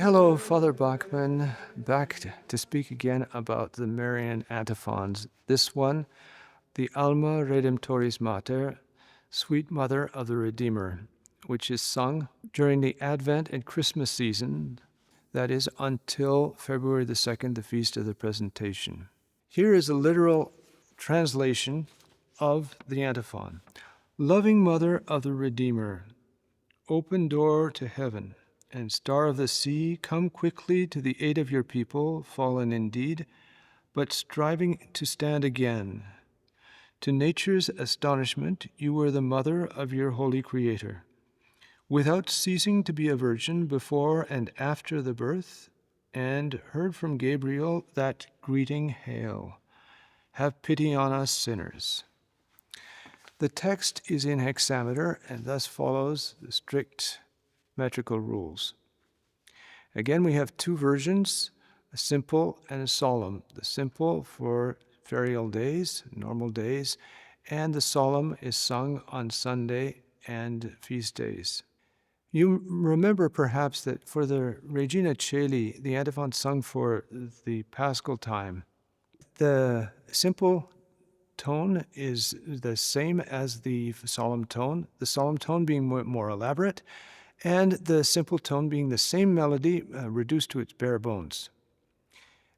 Hello, Father Bachman, back to speak again about the Marian antiphons. This one, the Alma Redemptoris Mater, Sweet Mother of the Redeemer, which is sung during the Advent and Christmas season, that is until February the 2nd, the Feast of the Presentation. Here is a literal translation of the antiphon. Loving Mother of the Redeemer, open door to heaven, and star of the sea, come quickly to the aid of your people, fallen indeed, but striving to stand again. To nature's astonishment, you were the mother of your holy Creator. Without ceasing to be a virgin before and after the birth, and heard from Gabriel that greeting, Hail, have pity on us sinners. The text is in hexameter and thus follows the strict metrical rules. Again, we have two versions, a simple and a solemn. The simple for ferial days, normal days, and the solemn is sung on Sunday and feast days. You remember perhaps that for the Regina Caeli, the antiphon sung for the Paschal time, the simple tone is the same as the solemn tone being more elaborate, and the simple tone being the same melody reduced to its bare bones.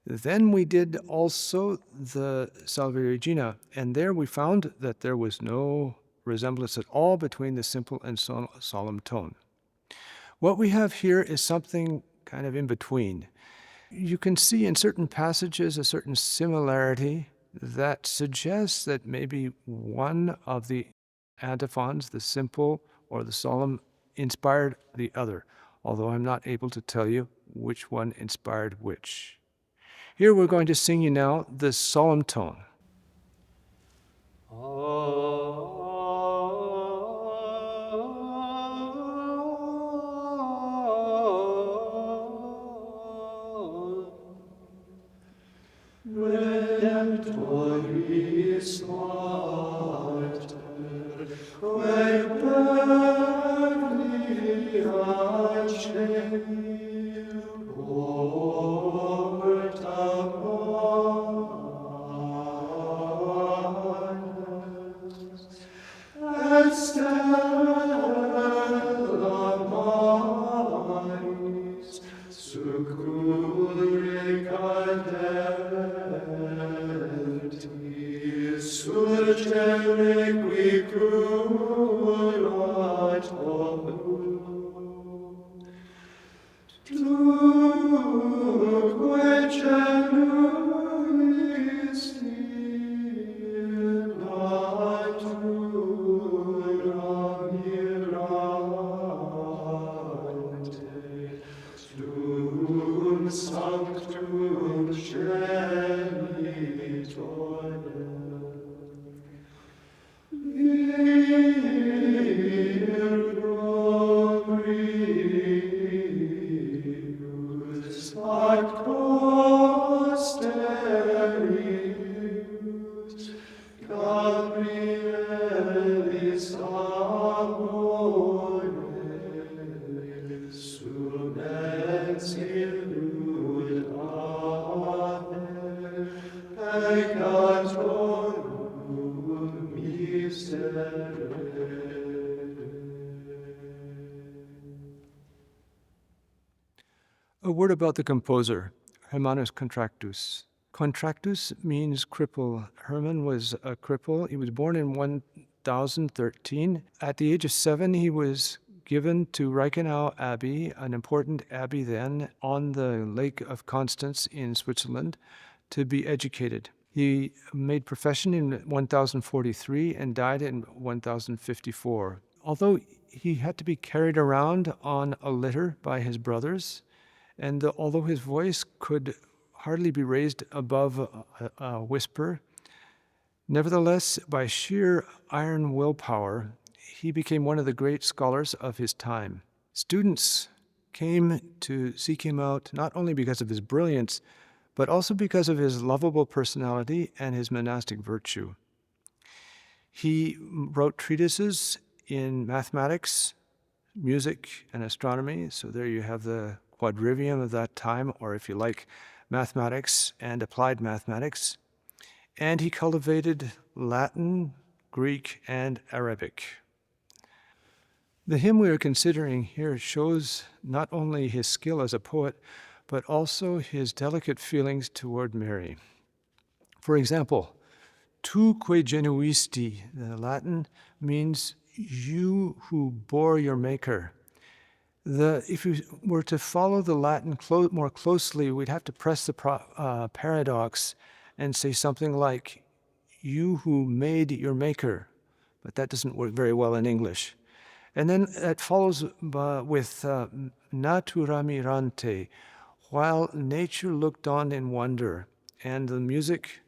Then we did also the Salve Regina, and there we found that there was no resemblance at all between the simple and solemn tone. What we have here is something kind of in between. You can see in certain passages a certain similarity that suggests that maybe one of the antiphons, the simple or the solemn, inspired the other, although I'm not able to tell you which one inspired which. Here we're going to sing you now the solemn tone. Redemptoris Mater, Gregorian Chant, porta manes, et stella manis, succurre cadenti, surgere qui curat hominum. Tuque genuis in natura mirante, tuum sanctum genitorem. Glorious ad posterius, Gabrielis amores, sumens illud ave, peccatorum miserere. A word about the composer, Hermannus Contractus. Contractus means cripple. Hermann was a cripple. He was born in 1013. At the age of 7, he was given to Reichenau Abbey, an important abbey then on the Lake of Constance in Switzerland, to be educated. He made profession in 1043 and died in 1054. Although he had to be carried around on a litter by his brothers, and although his voice could hardly be raised above a whisper, nevertheless, by sheer iron willpower, he became one of the great scholars of his time. Students came to seek him out not only because of his brilliance, but also because of his lovable personality and his monastic virtue. He wrote treatises in mathematics, music, and astronomy. So there you have the quadrivium of that time, or if you like, mathematics and applied mathematics. And he cultivated Latin, Greek, and Arabic. The hymn we are considering here shows not only his skill as a poet, but also his delicate feelings toward Mary. For example, tu que genuisti, the Latin means you who bore your maker. If we were to follow the Latin more closely, we'd have to press the paradox and say something like, you who made your maker. But that doesn't work very well in English. And then it follows with natura mirante, while nature looked on in wonder. And the music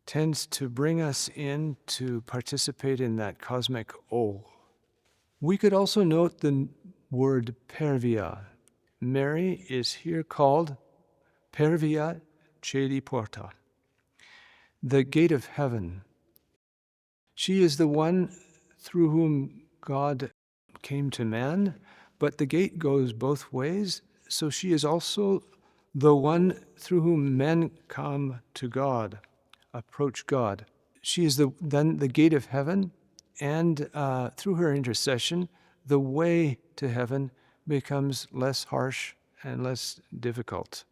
tends to bring us in to participate in that cosmic O. We could also note the word pervia. Mary is here called pervia celi porta, the gate of heaven. She is the one through whom God came to man, but the gate goes both ways, so she is also the one through whom men come to God, approach God. She is then the gate of heaven, and through her intercession, the way to heaven becomes less harsh and less difficult.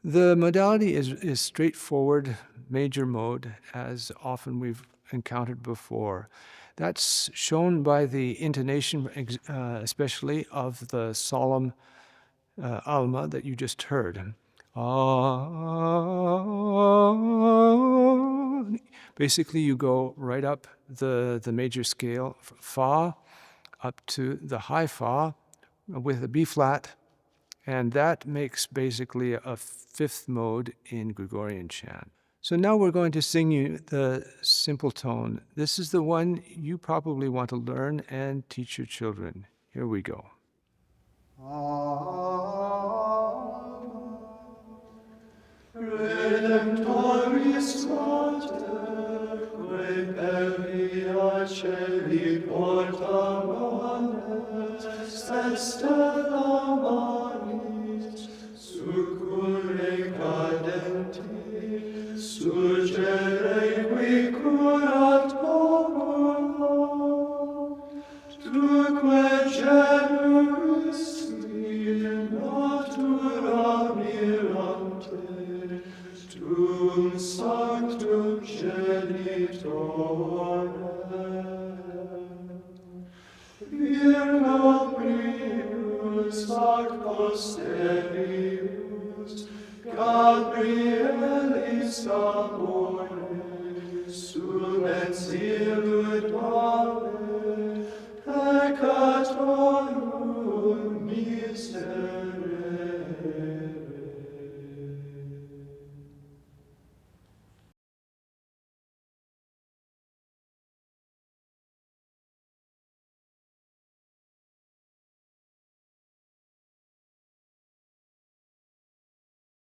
The modality is straightforward, major mode, as often we've encountered before. That's shown by the intonation, especially of the solemn Alma that you just heard. Basically, you go right up the major scale, Fa, up to the high Fa with a B flat, and that makes basically a fifth mode in Gregorian chant. So now we're going to sing you the simple tone. This is the one you probably want to learn and teach your children. Here we go. Redemptoris mater, quae pervia celi porta manet, stella maris, succurre cadenti, surgere qui curat popula, tuque generis in natura mirante, tum sanctum genitore. Virgo prius ac posterius, Gabrielis amore, sum et cielo